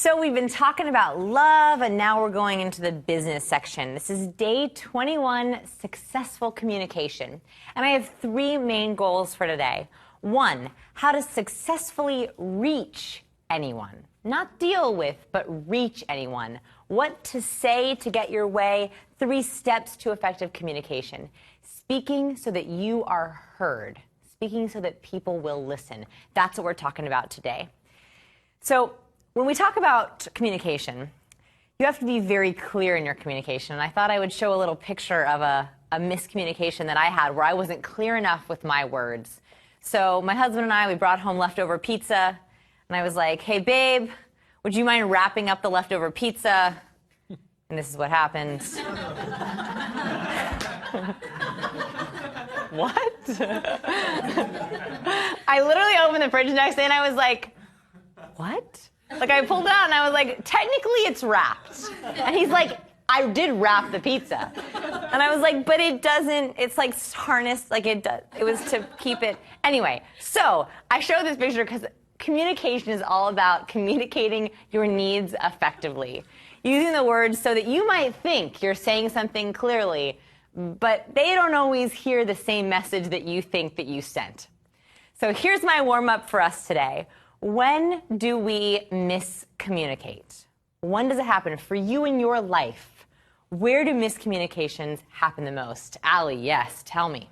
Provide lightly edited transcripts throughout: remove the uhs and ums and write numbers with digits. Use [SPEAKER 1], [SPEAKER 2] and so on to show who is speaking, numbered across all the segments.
[SPEAKER 1] So we've been talking about love, and now we're going into the business section. This is day 21, successful communication. And I have 3 main goals for today. 1, how to successfully reach anyone. Not deal with, but reach anyone. What to say to get your way. 3 steps to effective communication. Speaking so that you are heard. Speaking so that people will listen. That's what we're talking about today. So when we talk about communication, you have to be very clear in your communication. And I thought I would show a little picture of a miscommunication that I had where I wasn't clear enough with my words. So my husband and I, we brought home leftover pizza. And I was like, hey, babe, would you mind wrapping up the leftover pizza? And this is what happened. What? I literally opened the fridge the next day and I was like, what? Like, I pulled it out and I was like, technically it's wrapped. And he's like, I did wrap the pizza. And I was like, but it doesn't, it's like harnessed, like it does. It was to keep it. Anyway, so I showed this picture because communication is all about communicating your needs effectively. Using the words so that you might think you're saying something clearly, but they don't always hear the same message that you think that you sent. So here's my warm-up for us today. When do we miscommunicate? When does it happen for you in your life? Where do miscommunications happen the most? Allie, yes, tell me.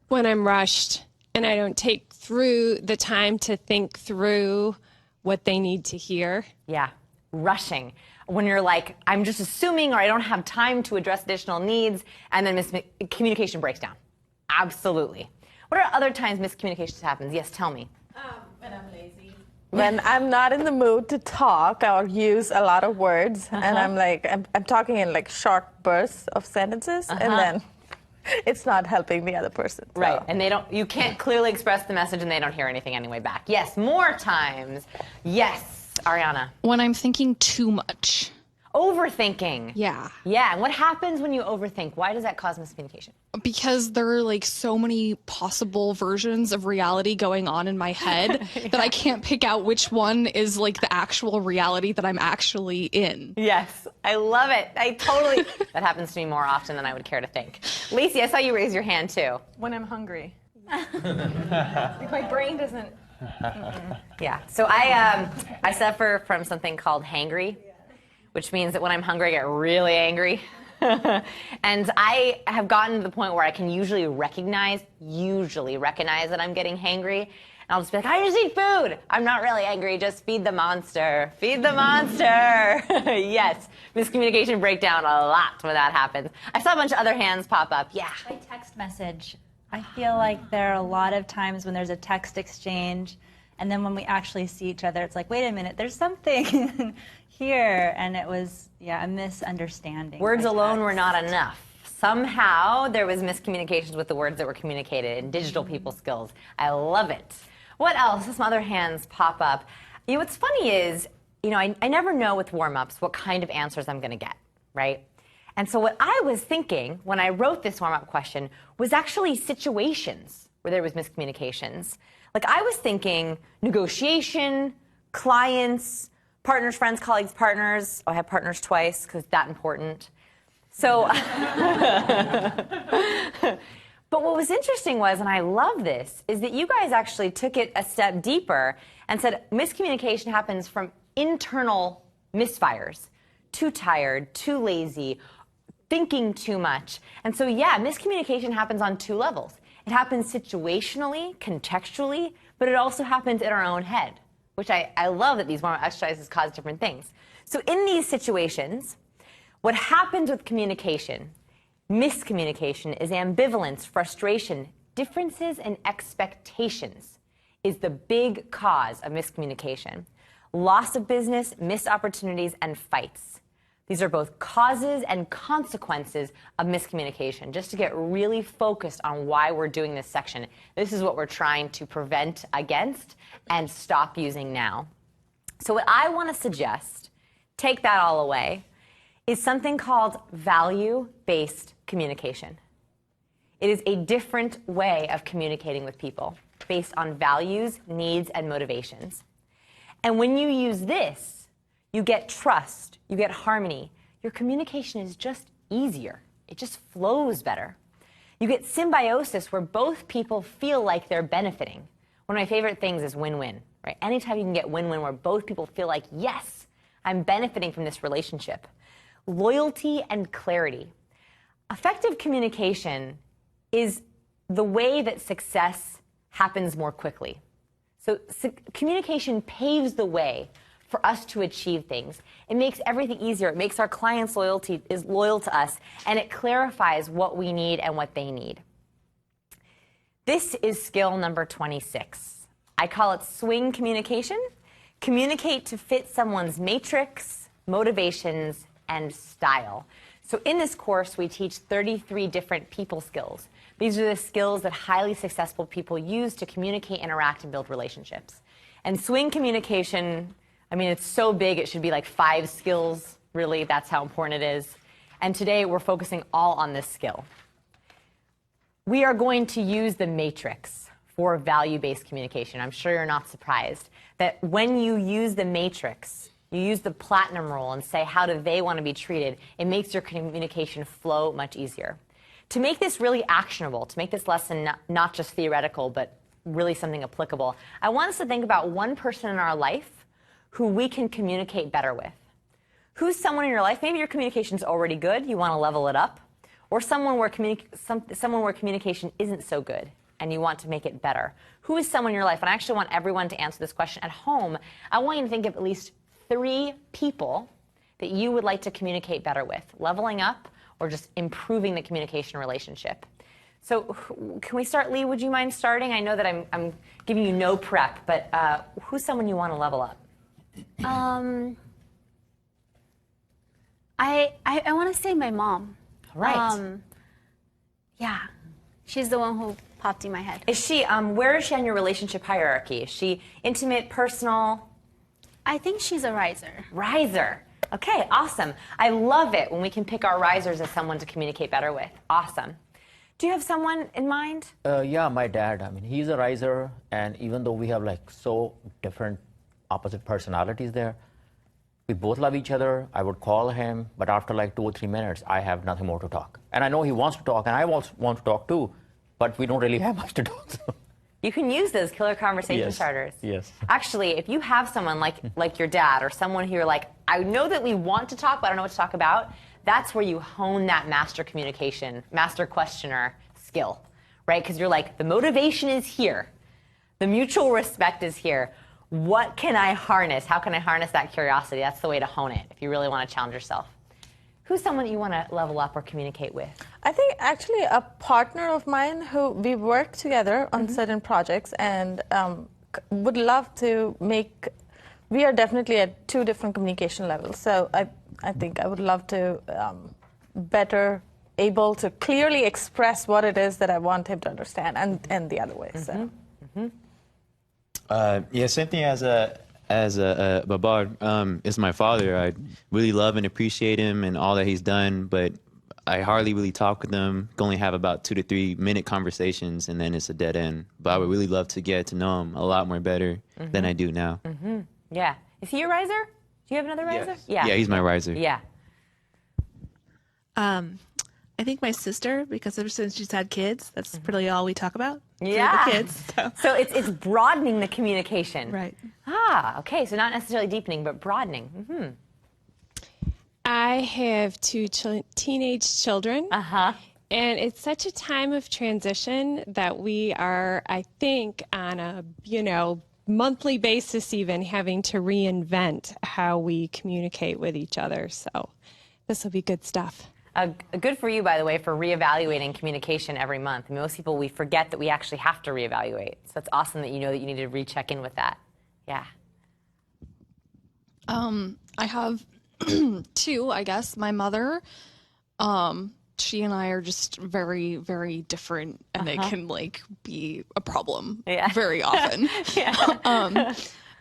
[SPEAKER 2] When I'm rushed and I don't take through the time to think through what they need to hear.
[SPEAKER 1] Yeah, rushing. When you're like, I'm just assuming, or I don't have time to address additional needs, and then communication breaks down. Absolutely. What are other times miscommunications happens? Yes, tell me.
[SPEAKER 3] When I'm lazy. When I'm not in the mood to talk, I'll use a lot of words, and I'm like, I'm talking in like short bursts of sentences, and then it's not helping the other person. So.
[SPEAKER 1] Right, and you can't clearly express the message, and they don't hear anything anyway back. Yes, more times. Yes, Ariana.
[SPEAKER 4] When I'm thinking too much.
[SPEAKER 1] Overthinking.
[SPEAKER 4] Yeah.
[SPEAKER 1] Yeah, and what happens when you overthink? Why does that cause miscommunication?
[SPEAKER 4] Because there are like so many possible versions of reality going on in my head that I can't pick out which one is like the actual reality that I'm actually in.
[SPEAKER 1] Yes, I love it. That happens to me more often than I would care to think. Lacey, I saw you raise your hand too.
[SPEAKER 3] When I'm hungry. My brain doesn't.
[SPEAKER 1] Yeah, so I suffer from something called hangry, which means that when I'm hungry, I get really angry. And I have gotten to the point where I can usually recognize that I'm getting hangry. And I'll just be like, I just need food. I'm not really angry, just feed the monster. Feed the monster. Yes, miscommunication breakdown a lot when that happens. I saw a bunch of other hands pop up. Yeah.
[SPEAKER 5] By text message. I feel like there are a lot of times when there's a text exchange, and then when we actually see each other, it's like, wait a minute, there's something here. And it was, a misunderstanding.
[SPEAKER 1] Words alone were not enough. Somehow there was miscommunications with the words that were communicated in digital people skills. I love it. What else? Some other hands pop up. What's funny is, I never know with warm-ups what kind of answers I'm going to get, right? And so what I was thinking when I wrote this warm-up question was actually situations where there was miscommunications. Like I was thinking negotiation, clients, partners, friends, colleagues, partners. Oh, I have partners twice because that important. So, but what was interesting was, and I love this, is that you guys actually took it a step deeper and said miscommunication happens from internal misfires. Too tired, too lazy, thinking too much. And so, miscommunication happens on 2 levels. It happens situationally, contextually, but it also happens in our own head, which I love that these warm-up exercises cause different things. So in these situations, what happens with communication, miscommunication, is ambivalence, frustration, differences in expectations is the big cause of miscommunication. Loss of business, missed opportunities, and fights. These are both causes and consequences of miscommunication. Just to get really focused on why we're doing this section, this is what we're trying to prevent against and stop using now. So what I want to suggest, take that all away, is something called value-based communication. It is a different way of communicating with people based on values, needs, and motivations. And when you use this, you get trust, you get harmony. Your communication is just easier. It just flows better. You get symbiosis where both people feel like they're benefiting. One of my favorite things is win-win, right? Anytime you can get win-win where both people feel like, yes, I'm benefiting from this relationship. Loyalty and clarity. Effective communication is the way that success happens more quickly. So communication paves the way for us to achieve things. It makes everything easier. It makes our clients loyal to us, and it clarifies what we need and what they need. This is skill number 26. I call it swing communication. Communicate to fit someone's matrix, motivations, and style. So in this course, we teach 33 different people skills. These are the skills that highly successful people use to communicate, interact, and build relationships. And swing communication, I mean, it's so big, it should be like 5 skills, really. That's how important it is. And today, we're focusing all on this skill. We are going to use the matrix for value-based communication. I'm sure you're not surprised that when you use the matrix, you use the platinum rule and say, how do they want to be treated? It makes your communication flow much easier. To make this really actionable, to make this lesson not just theoretical, but really something applicable, I want us to think about one person in our life who we can communicate better with. Who's someone in your life? Maybe your communication's already good, you want to level it up, or someone where communication isn't so good and you want to make it better. Who is someone in your life? And I actually want everyone to answer this question at home. I want you to think of at least 3 people that you would like to communicate better with, leveling up or just improving the communication relationship. So can we start, Lee? Would you mind starting? I know that I'm giving you no prep, but who's someone you want to level up?
[SPEAKER 6] I want to say my mom.
[SPEAKER 1] Right.
[SPEAKER 6] Yeah, she's the one who popped in my head.
[SPEAKER 1] Is she, where is she on your relationship hierarchy? Is she intimate, personal?
[SPEAKER 6] I think she's a riser.
[SPEAKER 1] Riser. Okay, awesome. I love it when we can pick our risers as someone to communicate better with. Awesome. Do you have someone in mind?
[SPEAKER 7] Yeah, my dad. I mean, he's a riser, and even though we have like so different opposite personalities there, we both love each other. I would call him, but after like 2 or 3 minutes, I have nothing more to talk. And I know he wants to talk, and I also want to talk too, but we don't really have much to talk. So.
[SPEAKER 1] You can use those killer conversation starters.
[SPEAKER 7] Yes.
[SPEAKER 1] Actually, if you have someone like your dad or someone who you're like, I know that we want to talk, but I don't know what to talk about, that's where you hone that master communication, master questioner skill, right? Because you're like, the motivation is here. The mutual respect is here. What can I harness? How can I harness that curiosity? That's the way to hone it if you really want to challenge yourself. Who's someone that you want to level up or communicate with?
[SPEAKER 3] I think actually a partner of mine who we work together on certain projects and would love to make, we are definitely at 2 different communication levels. So I think I would love to better able to clearly express what it is that I want him to understand and the other way. So.
[SPEAKER 8] Yeah, same thing as Babar is my father. I really love and appreciate him and all that he's done, but I hardly really talk with him. Only have about 2 to 3 minute conversations, and then it's a dead end. But I would really love to get to know him a lot more better than I do now.
[SPEAKER 1] Yeah. Is he your riser? Do you have another riser?
[SPEAKER 8] Yes. Yeah, he's my riser.
[SPEAKER 1] Yeah.
[SPEAKER 9] I think my sister, because ever since she's had kids, that's really all we talk about.
[SPEAKER 1] Yeah.
[SPEAKER 9] The kids.
[SPEAKER 1] So it's broadening the communication.
[SPEAKER 9] Right.
[SPEAKER 1] Ah, okay. So not necessarily deepening, but broadening.
[SPEAKER 2] I have 2 teenage children.
[SPEAKER 1] Uh-huh.
[SPEAKER 2] And it's such a time of transition that we are, I think, on a, monthly basis even having to reinvent how we communicate with each other. So this will be good stuff.
[SPEAKER 1] Good for you, by the way, for reevaluating communication every month. I mean, most people, we forget that we actually have to reevaluate. So it's awesome that you know that you need to recheck in with that. Yeah.
[SPEAKER 4] I have 2, I guess. My mother, she and I are just very, very different, and it can be a problem very often.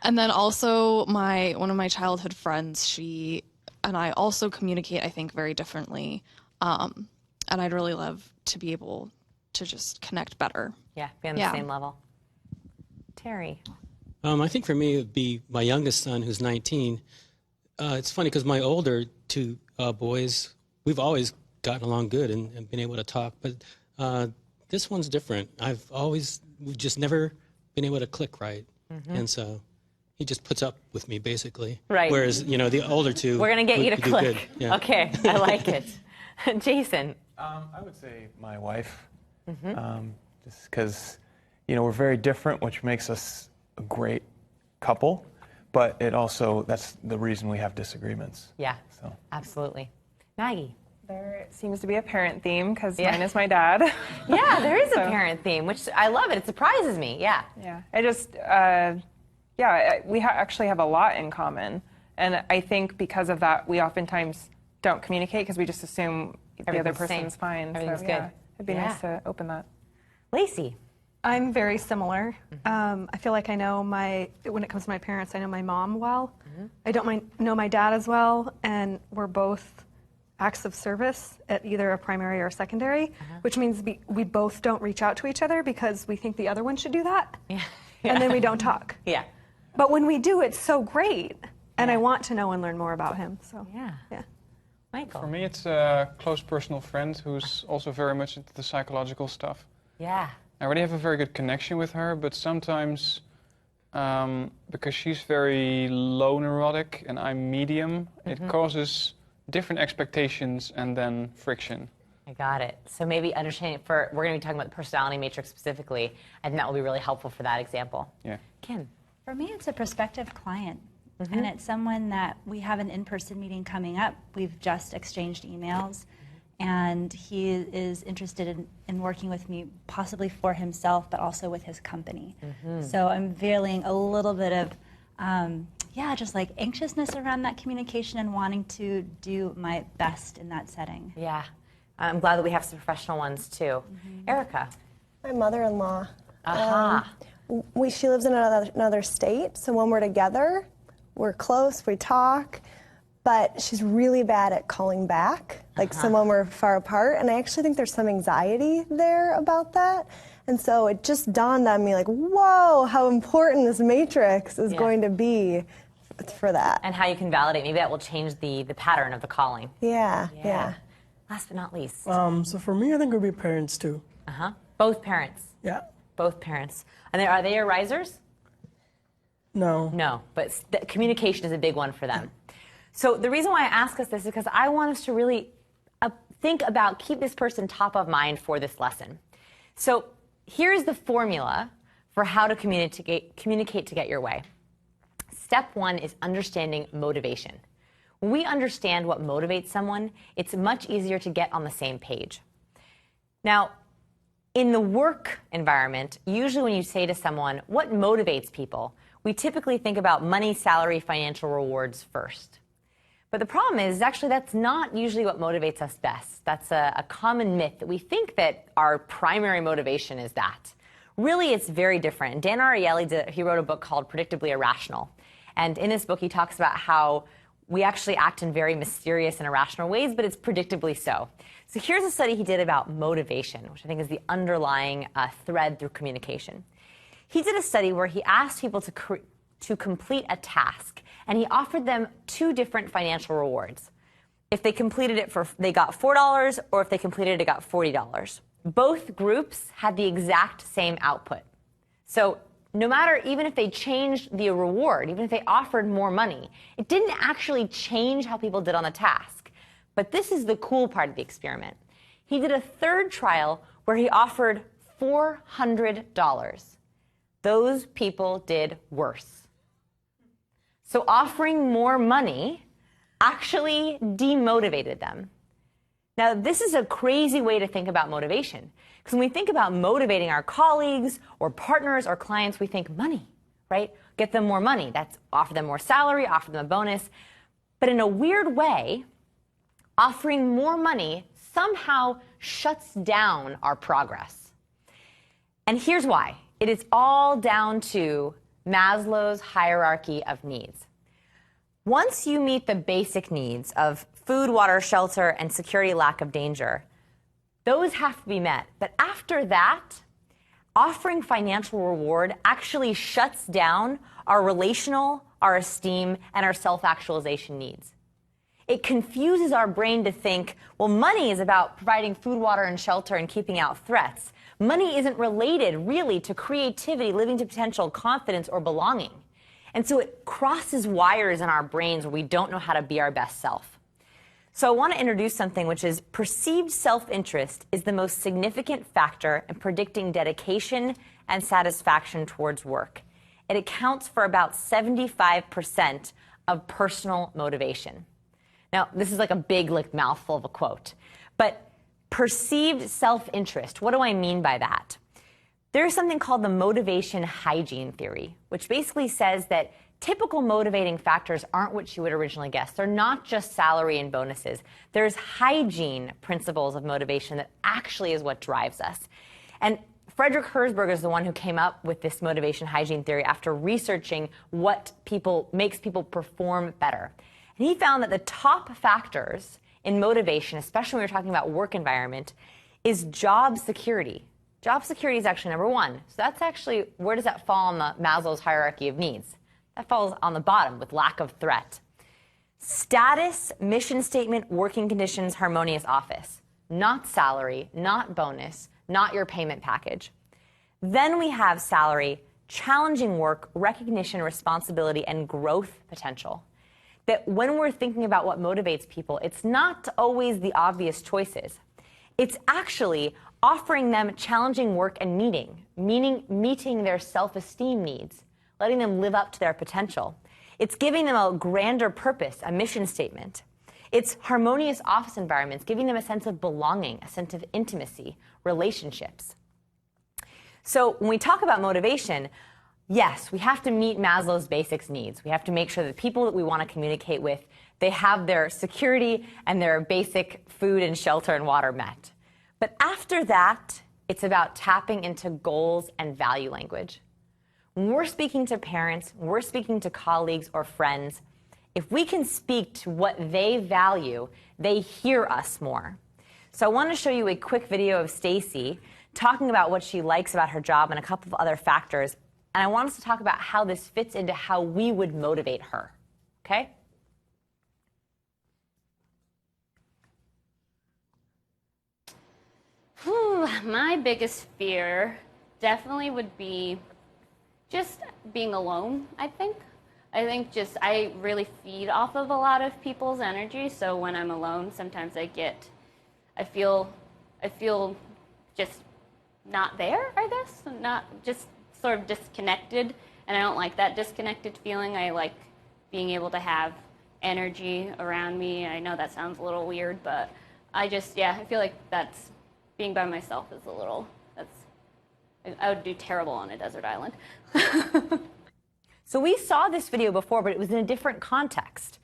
[SPEAKER 4] And then also one of my childhood friends, she and I also communicate, I think, very differently. And I'd really love to be able to just connect better.
[SPEAKER 1] Yeah, be on the same level. Terry.
[SPEAKER 10] I think for me, it would be my youngest son, who's 19. It's funny because my older two boys, we've always gotten along good and been able to talk, but this one's different. We've just never been able to click right. And so he just puts up with me, basically.
[SPEAKER 1] Right.
[SPEAKER 10] Whereas, the older two,
[SPEAKER 1] we're going to get you to
[SPEAKER 10] do
[SPEAKER 1] click.
[SPEAKER 10] good. Yeah.
[SPEAKER 1] Okay, I like it. Jason.
[SPEAKER 11] I would say my wife, just because, we're very different, which makes us a great couple, but that's the reason we have disagreements.
[SPEAKER 1] Yeah, so. Absolutely. Maggie.
[SPEAKER 12] There seems to be a parent theme because mine is my dad.
[SPEAKER 1] Yeah, there is a parent theme, which I love it. It surprises me. Yeah.
[SPEAKER 12] Yeah. I just, we actually have a lot in common. And I think because of that, we oftentimes don't communicate because we just assume the other person's fine.
[SPEAKER 1] Everything's
[SPEAKER 12] so,
[SPEAKER 1] good.
[SPEAKER 12] It'd be nice to open that.
[SPEAKER 1] Lacey.
[SPEAKER 13] I'm very similar. I feel like I know when it comes to my parents, I know my mom well. I don't know my dad as well, and we're both acts of service at either a primary or secondary, which means we both don't reach out to each other because we think the other one should do that, and then we don't talk.
[SPEAKER 1] Yeah.
[SPEAKER 13] But when we do, it's so great, and I want to know and learn more about him. So yeah.
[SPEAKER 1] Michael.
[SPEAKER 14] For me, it's a close personal friend who's also very much into the psychological stuff.
[SPEAKER 1] Yeah.
[SPEAKER 14] I already have a very good connection with her, but sometimes, because she's very low neurotic and I'm medium, it causes different expectations and then friction.
[SPEAKER 1] I got it. So maybe understanding we're going to be talking about the personality matrix specifically, and that will be really helpful for that example.
[SPEAKER 14] Yeah.
[SPEAKER 1] Kim.
[SPEAKER 5] For me, it's a prospective client. And it's someone that we have an in-person meeting coming up. We've just exchanged emails. And he is interested in working with me, possibly for himself, but also with his company. So I'm feeling a little bit of, just like anxiousness around that communication and wanting to do my best in that setting.
[SPEAKER 1] Yeah. I'm glad that we have some professional ones too. Erica.
[SPEAKER 15] My mother-in-law. She lives in another state, so when we're together, we're close, we talk. But she's really bad at calling back, like someone we're far apart. And I actually think there's some anxiety there about that. And so it just dawned on me, like, whoa, how important this matrix is going to be for that.
[SPEAKER 1] And how you can validate. Maybe that will change the pattern of the calling.
[SPEAKER 15] Yeah.
[SPEAKER 1] Last but not least.
[SPEAKER 16] So for me, I think it would be parents too.
[SPEAKER 1] Both parents.
[SPEAKER 16] Yeah.
[SPEAKER 1] Both parents. And are they your risers?
[SPEAKER 16] No.
[SPEAKER 1] No, but communication is a big one for them. So the reason why I ask us this is because I want us to really keep this person top of mind for this lesson. So here's the formula for how to communicate to get your way. Step one is understanding motivation. When we understand what motivates someone, it's much easier to get on the same page. Now, in the work environment, usually when you say to someone, what motivates people, we typically think about money, salary, financial rewards first. But the problem is actually that's not usually what motivates us best. That's a common myth that we think that our primary motivation is that. Really, it's very different. Dan Ariely, he wrote a book called Predictably Irrational. And in this book, he talks about how we actually act in very mysterious and irrational ways, but it's predictably so. So here's a study he did about motivation, which I think is the underlying thread through communication. He did a study where he asked people to complete a task, and he offered them two different financial rewards. If they completed it they got $4, or if they completed it, got $40. Both groups had the exact same output. So no matter, even if they changed the reward, even if they offered more money, it didn't actually change how people did on the task. But this is the cool part of the experiment. He did a third trial where he offered $400. Those people did worse. So offering more money actually demotivated them. Now, this is a crazy way to think about motivation. Because when we think about motivating our colleagues or partners or clients, we think money, right? Get them more money. That's offer them more salary, offer them a bonus. But in a weird way, offering more money somehow shuts down our progress. And here's why. It is all down to Maslow's hierarchy of needs. Once you meet the basic needs of food, water, shelter, and security, lack of danger, those have to be met. But after that, offering financial reward actually shuts down our relational, our esteem, and our self-actualization needs. It confuses our brain to think, well, money is about providing food, water, and shelter and keeping out threats. Money isn't related, really, to creativity, living to potential, confidence, or belonging. And so it crosses wires in our brains where we don't know how to be our best self. So I want to introduce something which is perceived self-interest is the most significant factor in predicting dedication and satisfaction towards work. It accounts for about 75% of personal motivation. Now, this is like a big mouthful of a quote, but perceived self-interest, what do I mean by that? There's something called the motivation hygiene theory, which basically says that typical motivating factors aren't what you would originally guess. They're not just salary and bonuses. There's hygiene principles of motivation that actually is what drives us. And Frederick Herzberg is the one who came up with this motivation hygiene theory after researching what makes people perform better. And he found that the top factors in motivation, especially when we're talking about work environment, is job security. Job security is actually number one. So that's actually, where does that fall on the Maslow's hierarchy of needs? That falls on the bottom with lack of threat. Status, mission statement, working conditions, harmonious office. Not salary, not bonus, not your payment package. Then we have salary, challenging work, recognition, responsibility, and growth potential. That when we're thinking about what motivates people, it's not always the obvious choices. It's actually offering them challenging work and meeting their self-esteem needs, letting them live up to their potential. It's giving them a grander purpose, a mission statement. It's harmonious office environments, giving them a sense of belonging, a sense of intimacy, relationships. So when we talk about motivation, yes, we have to meet Maslow's basics needs. We have to make sure that the people that we want to communicate with, they have their security and their basic food and shelter and water met. But after that, it's about tapping into goals and value language. When we're speaking to parents, when we're speaking to colleagues or friends, if we can speak to what they value, they hear us more. So I want to show you a quick video of Stacy talking about what she likes about her job and a couple of other factors. And I want us to talk about how this fits into how we would motivate her. Okay?
[SPEAKER 6] My biggest fear definitely would be just being alone, I think. I really feed off of a lot of people's energy, so when I'm alone, sometimes I feel just not there, I guess, not just sort of disconnected, and I don't like that disconnected feeling. I like being able to have energy around me. I know that sounds a little weird, but I feel like that's being by myself is a little, I would do terrible on a desert island.
[SPEAKER 1] So we saw this video before, but it was in a different context.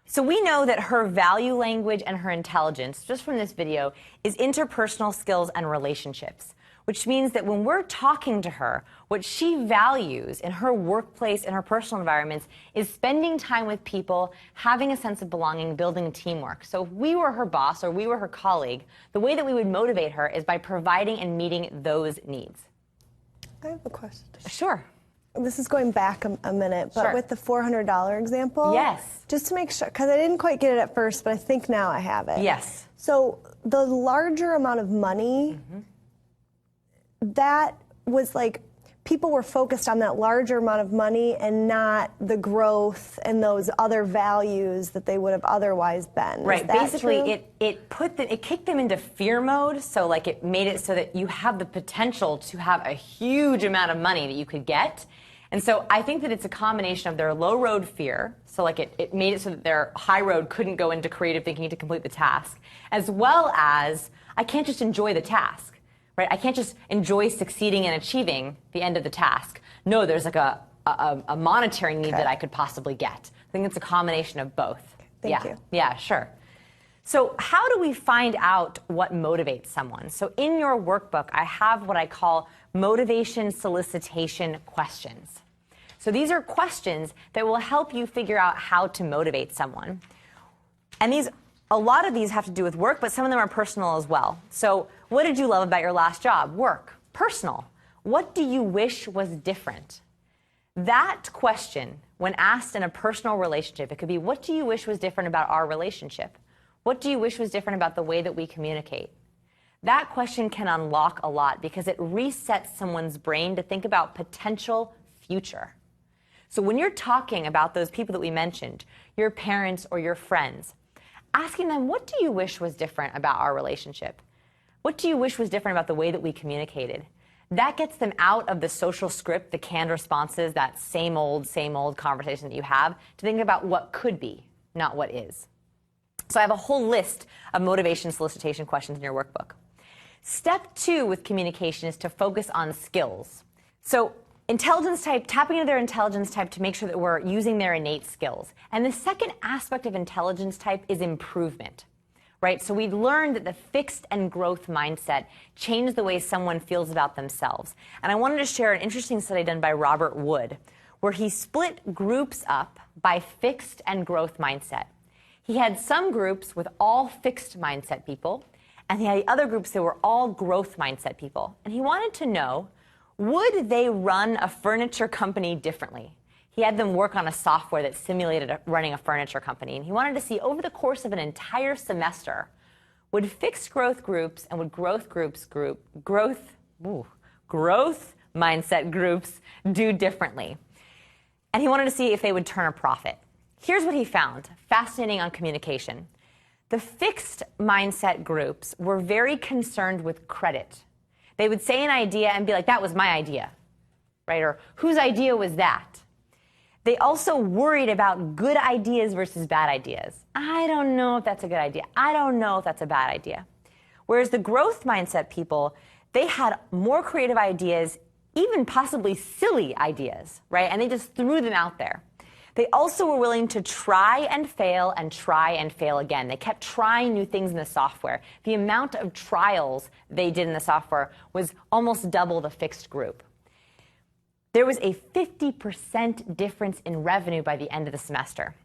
[SPEAKER 1] So we know that her value language and her intelligence, just from this video, is interpersonal skills and relationships, which means that when we're talking to her, what she values in her workplace and her personal environments is spending time with people, having a sense of belonging, building teamwork. So if we were her boss or we were her colleague, the way that we would motivate her is by providing and meeting those needs.
[SPEAKER 15] I have a question.
[SPEAKER 1] Sure.
[SPEAKER 15] This is going back a minute, but
[SPEAKER 1] Sure.
[SPEAKER 15] with the $400 example.
[SPEAKER 1] Yes.
[SPEAKER 15] Just to make sure, because I didn't quite get it at first, but I think now I have it.
[SPEAKER 1] Yes.
[SPEAKER 15] So the larger amount of money, that was like, people were focused on that larger amount of money and not the growth and those other values that they would have otherwise been.
[SPEAKER 1] Right.
[SPEAKER 15] Is that
[SPEAKER 1] Basically,
[SPEAKER 15] true?
[SPEAKER 1] it kicked them into fear mode. So like it made it so that you have the potential to have a huge amount of money that you could get. And so I think that it's a combination of their low road fear. So like it made it so that their high road couldn't go into creative thinking to complete the task, as well as I can't just enjoy the task. Right? I can't just enjoy succeeding and achieving the end of the task. No, there's like a monetary need that I could possibly get. I think it's a combination of both.
[SPEAKER 15] Thank you.
[SPEAKER 1] Yeah, sure. So how do we find out what motivates someone? So in your workbook, I have what I call motivation solicitation questions. So these are questions that will help you figure out how to motivate someone. And a lot of these have to do with work, but some of them are personal as well. So what did you love about your last job? Work. Personal. What do you wish was different? That question, when asked in a personal relationship, it could be, what do you wish was different about our relationship? What do you wish was different about the way that we communicate? That question can unlock a lot because it resets someone's brain to think about potential future. So when you're talking about those people that we mentioned, your parents or your friends, asking them, what do you wish was different about our relationship? What do you wish was different about the way that we communicated? That gets them out of the social script, the canned responses, that same old conversation that you have, to think about what could be, not what is. So I have a whole list of motivation solicitation questions in your workbook. Step 2 with communication is to focus on skills. So intelligence type, tapping into their intelligence type to make sure that we're using their innate skills. And the second aspect of intelligence type is improvement, right? So we learned that the fixed and growth mindset changed the way someone feels about themselves. And I wanted to share an interesting study done by Robert Wood, where he split groups up by fixed and growth mindset. He had some groups with all fixed mindset people, and he had other groups that were all growth mindset people. And he wanted to know, would they run a furniture company differently? He had them work on a software that simulated running a furniture company. And he wanted to see, over the course of an entire semester, would fixed growth groups and would growth mindset groups do differently? And he wanted to see if they would turn a profit. Here's what he found, fascinating on communication. The fixed mindset groups were very concerned with credit. They would say an idea and be like, that was my idea, right? Or whose idea was that? They also worried about good ideas versus bad ideas. I don't know if that's a good idea. I don't know if that's a bad idea. Whereas the growth mindset people, they had more creative ideas, even possibly silly ideas, right? And they just threw them out there. They also were willing to try and fail again. They kept trying new things in the software. The amount of trials they did in the software was almost double the fixed group. There was a 50% difference in revenue by the end of the semester.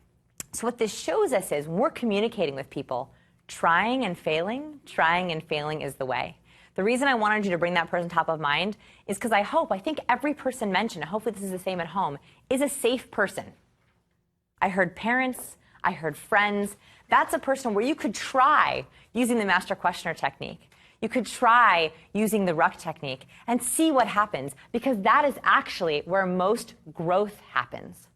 [SPEAKER 1] So what this shows us is, when we're communicating with people, trying and failing is the way. The reason I wanted you to bring that person top of mind is because I think every person mentioned, hopefully this is the same at home, is a safe person. I heard parents, I heard friends. That's a person where you could try using the master questioner technique. You could try using the ruck technique and see what happens, because that is actually where most growth happens.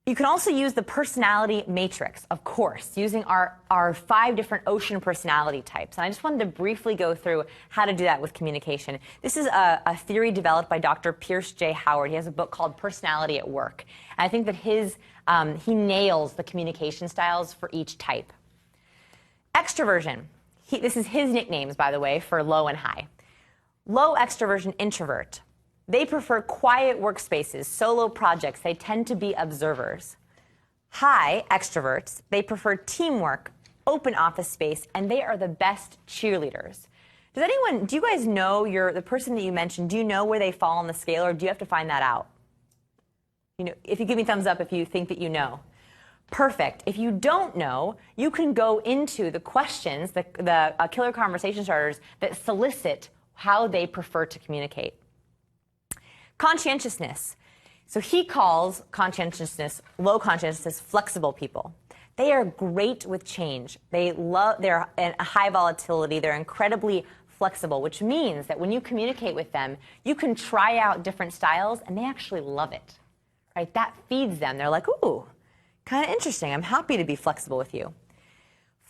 [SPEAKER 1] You can also use the personality matrix, of course, using our 5 different ocean personality types. And I just wanted to briefly go through how to do that with communication. This is a theory developed by Dr. Pierce J. Howard. He has a book called Personality at Work. And I think that he nails the communication styles for each type. Extroversion. This is his nicknames, by the way, for low and high. Low extroversion, introvert. They prefer quiet workspaces, solo projects. They tend to be observers. High extroverts, they prefer teamwork, open office space, and they are the best cheerleaders. Do you guys know the person that you mentioned, do you know where they fall on the scale, or do you have to find that out? If you give me a thumbs up if you think that you know. Perfect. If you don't know, you can go into the questions, the killer conversation starters that solicit how they prefer to communicate. Conscientiousness. So he calls conscientiousness, low conscientiousness, flexible people. They are great with change. They're a high volatility. They're incredibly flexible, which means that when you communicate with them, you can try out different styles and they actually love it, right? That feeds them. They're like, ooh, kind of interesting. I'm happy to be flexible with you.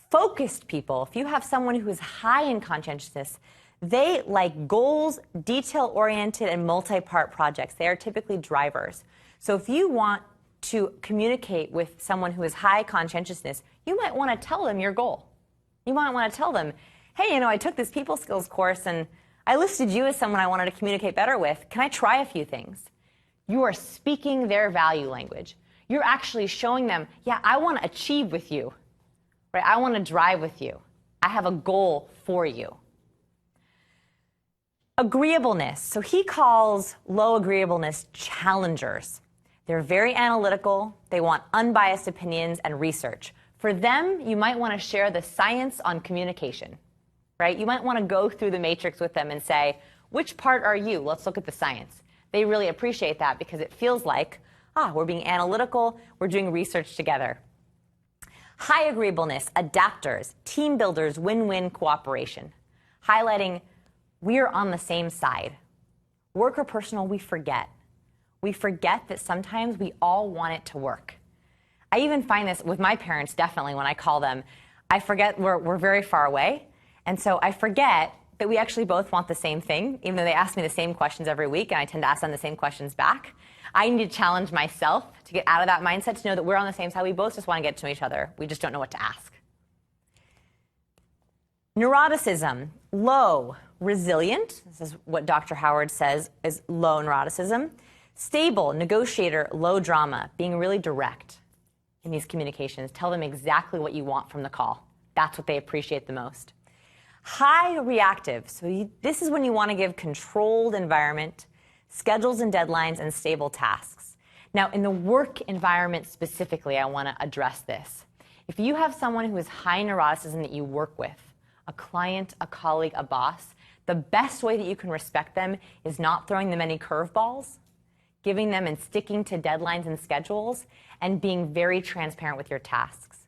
[SPEAKER 1] Focused people, if you have someone who is high in conscientiousness, they like goals, detail-oriented, and multi-part projects. They are typically drivers. So if you want to communicate with someone who is high conscientiousness, you might want to tell them your goal. You might want to tell them, hey, I took this people skills course and I listed you as someone I wanted to communicate better with. Can I try a few things? You are speaking their value language. You're actually showing them, yeah, I want to achieve with you, right? I want to drive with you. I have a goal for you. Agreeableness. So he calls low agreeableness challengers. They're very analytical. They want unbiased opinions and research. For them, you might want to share the science on communication, right? You might want to go through the matrix with them and say, Which part are you? Let's look at the science. They really appreciate that because it feels like, we're being analytical, we're doing research together. High agreeableness, adapters, team builders, win-win cooperation. Highlighting, we're on the same side. Work or personal, we forget. We forget that sometimes we all want it to work. I even find this with my parents, definitely, when I call them. I forget we're very far away, and so I forget that we actually both want the same thing, even though they ask me the same questions every week, and I tend to ask them the same questions back. I need to challenge myself to get out of that mindset, to know that we're on the same side. We both just want to get to know each other. We just don't know what to ask. Neuroticism, low, resilient. This is what Dr. Howard says is low neuroticism. Stable, negotiator, low drama, being really direct in these communications. Tell them exactly what you want from the call. That's what they appreciate the most. High reactive, so this is when you want to give controlled environment, schedules and deadlines, and stable tasks. Now, in the work environment specifically, I want to address this. If you have someone who is high neuroticism that you work with, a client, a colleague, a boss, the best way that you can respect them is not throwing them any curveballs, giving them and sticking to deadlines and schedules, and being very transparent with your tasks.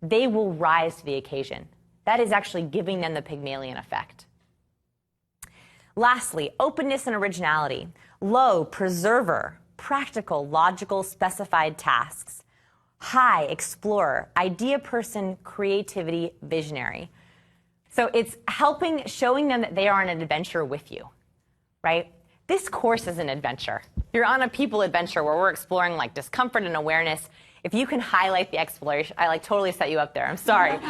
[SPEAKER 1] They will rise to the occasion. That is actually giving them the Pygmalion effect. Lastly, openness and originality. Low, preserver, practical, logical, specified tasks. High, explorer, idea person, creativity, visionary. So it's showing them that they are on an adventure with you, right? This course is an adventure. You're on a people adventure where we're exploring like discomfort and awareness. If you can highlight the exploration, I totally set you up there, I'm sorry.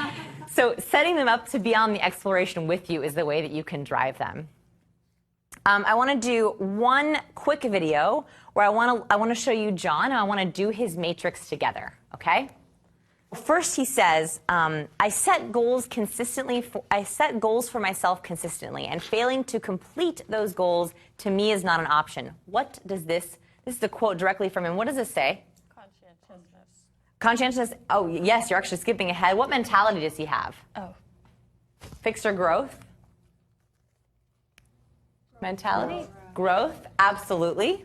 [SPEAKER 1] So setting them up to be on the exploration with you is the way that you can drive them. I want to do one quick video where I want to show you John, and I want to do his matrix together, okay? First, he says, I set goals for myself consistently, and failing to complete those goals to me is not an option. What does this is a quote directly from him. What does this say? Conscientiousness. Oh, yes, you're actually skipping ahead. What mentality does he have?
[SPEAKER 5] Oh.
[SPEAKER 1] Fixed or growth? Mentality? Growth, absolutely.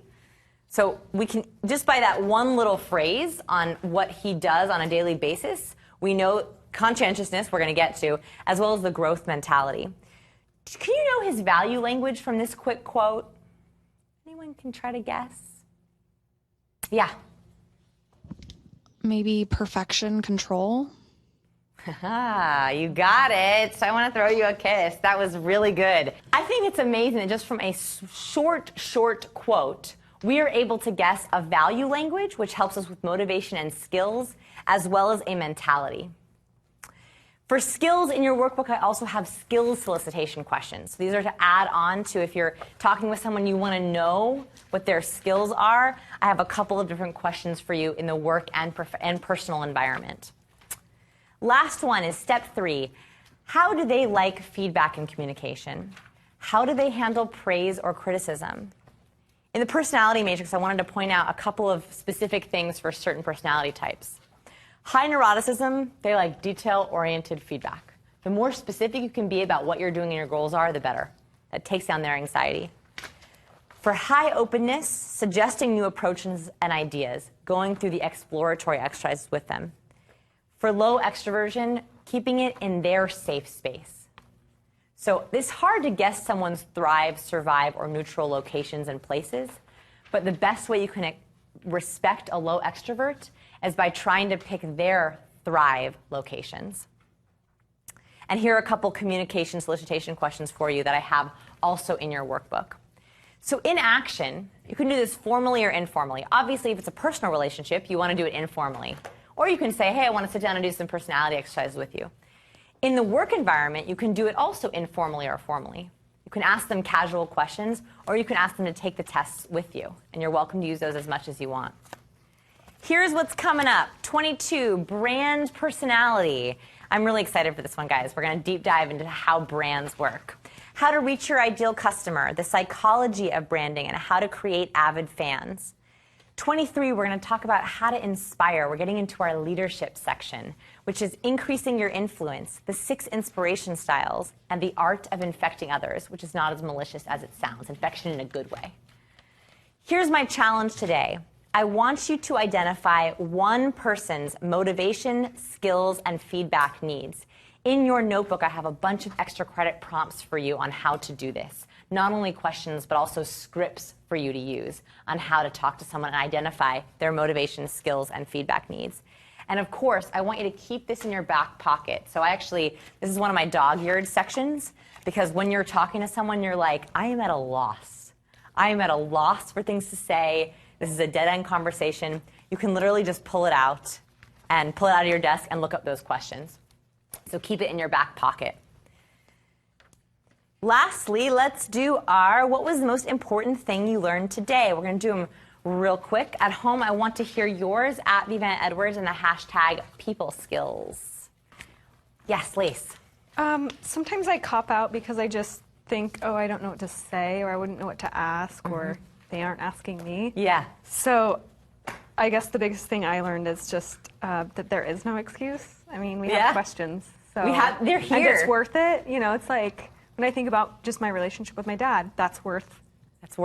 [SPEAKER 1] So we can, just by that one little phrase on what he does on a daily basis, we know conscientiousness, we're going to get to, as well as the growth mentality. Can you know his value language from this quick quote? Anyone can try to guess? Yeah.
[SPEAKER 4] Maybe perfection, control.
[SPEAKER 1] You got it. I want to throw you a kiss. That was really good. I think it's amazing that just from a short quote, we are able to guess a value language, which helps us with motivation and skills, as well as a mentality. For skills in your workbook, I also have skills solicitation questions. So these are to add on to if you're talking with someone you want to know what their skills are. I have a couple of different questions for you in the work and personal environment. Last one is step 3. How do they like feedback and communication? How do they handle praise or criticism? In the personality matrix, I wanted to point out a couple of specific things for certain personality types. High neuroticism, they like detail-oriented feedback. The more specific you can be about what you're doing and your goals are, the better. That takes down their anxiety. For high openness, suggesting new approaches and ideas, going through the exploratory exercises with them. For low extroversion, keeping it in their safe space. So it's hard to guess someone's thrive, survive, or neutral locations and places, but the best way you can respect a low extrovert is by trying to pick their thrive locations. And here are a couple communication solicitation questions for you that I have also in your workbook. So in action, you can do this formally or informally. Obviously, if it's a personal relationship, you want to do it informally. Or you can say, hey, I want to sit down and do some personality exercises with you. In the work environment, you can do it also informally or formally. You can ask them casual questions, or you can ask them to take the tests with you. And you're welcome to use those as much as you want. Here's what's coming up. 22, brand personality. I'm really excited for this one, guys. We're going to deep dive into how brands work. How to reach your ideal customer, the psychology of branding, and how to create avid fans. 23, we're going to talk about how to inspire. We're getting into our leadership section, which is increasing your influence, the 6 inspiration styles, and the art of infecting others, which is not as malicious as it sounds. Infection in a good way. Here's my challenge today. I want you to identify one person's motivation, skills, and feedback needs. In your notebook, I have a bunch of extra credit prompts for you on how to do this. Not only questions, but also scripts for you to use on how to talk to someone and identify their motivation, skills, and feedback needs. And of course, I want you to keep this in your back pocket. So this is one of my dog-eared sections, because when you're talking to someone, you're like, I am at a loss. I am at a loss for things to say. This is a dead-end conversation. You can literally just pull it out of your desk and look up those questions. So keep it in your back pocket. Lastly, let's do what was the most important thing you learned today? We're going to do them real quick. At home, I want to hear yours at Vivan Edwards and the hashtag people skills. Yes, Lace.
[SPEAKER 13] Sometimes I cop out because I just think, oh, I don't know what to say, or I wouldn't know what to ask, or they aren't asking me.
[SPEAKER 1] Yeah.
[SPEAKER 13] So I guess the biggest thing I learned is just that there is no excuse. I mean, we have questions. So
[SPEAKER 1] they're here.
[SPEAKER 13] And it's worth it. You know, it's like when I think about just my relationship with my dad, that's worth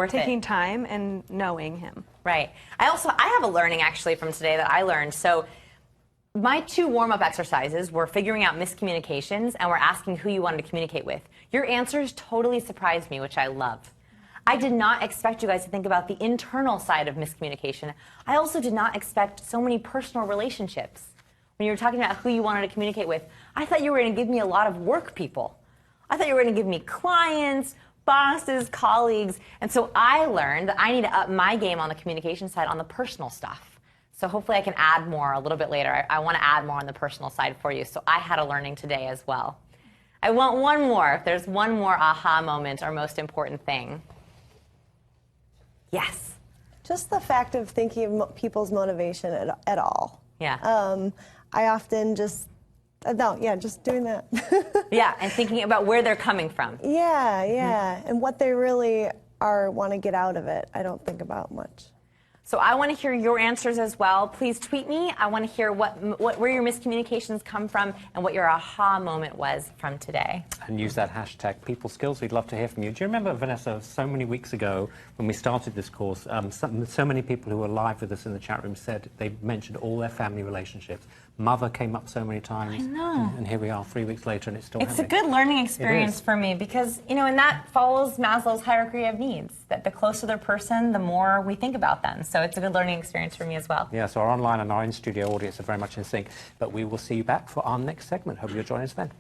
[SPEAKER 13] taking time and knowing him.
[SPEAKER 1] Right. I have a learning actually from today that I learned. So my 2 warm-up exercises were figuring out miscommunications and we're asking who you wanted to communicate with. Your answers totally surprised me, which I love. I did not expect you guys to think about the internal side of miscommunication. I also did not expect so many personal relationships. When you were talking about who you wanted to communicate with, I thought you were going to give me a lot of work people. I thought you were going to give me clients, bosses, colleagues. And so I learned that I need to up my game on the communication side on the personal stuff. So hopefully I can add more a little bit later. I want to add more on the personal side for you. So I had a learning today as well. I want one more. If there's one more aha moment or most important thing. Yes.
[SPEAKER 15] Just the fact of thinking of people's motivation at all.
[SPEAKER 1] Yeah.
[SPEAKER 15] I often just doing that.
[SPEAKER 1] Yeah, and thinking about where they're coming from.
[SPEAKER 15] Yeah, and what they really want to get out of it. I don't think about much.
[SPEAKER 1] So I want to hear your answers as well. Please tweet me. I want to hear where your miscommunications come from and what your aha moment was from today.
[SPEAKER 17] And use that hashtag people skills. We'd love to hear from you. Do you remember, Vanessa, so many weeks ago when we started this course, so many people who were live with us in the chat room said they mentioned all their family relationships. Mother came up so many times.
[SPEAKER 1] I know.
[SPEAKER 17] And here we are 3 weeks later and it's still
[SPEAKER 1] It's
[SPEAKER 17] happening.
[SPEAKER 1] a good learning experience for me because, and that follows Maslow's hierarchy of needs, that the closer the person, the more we think about them. So it's a good learning experience for me as well.
[SPEAKER 17] Yeah, so our online and our in-studio audience are very much in sync. But we will see you back for our next segment. Hope you'll join us then.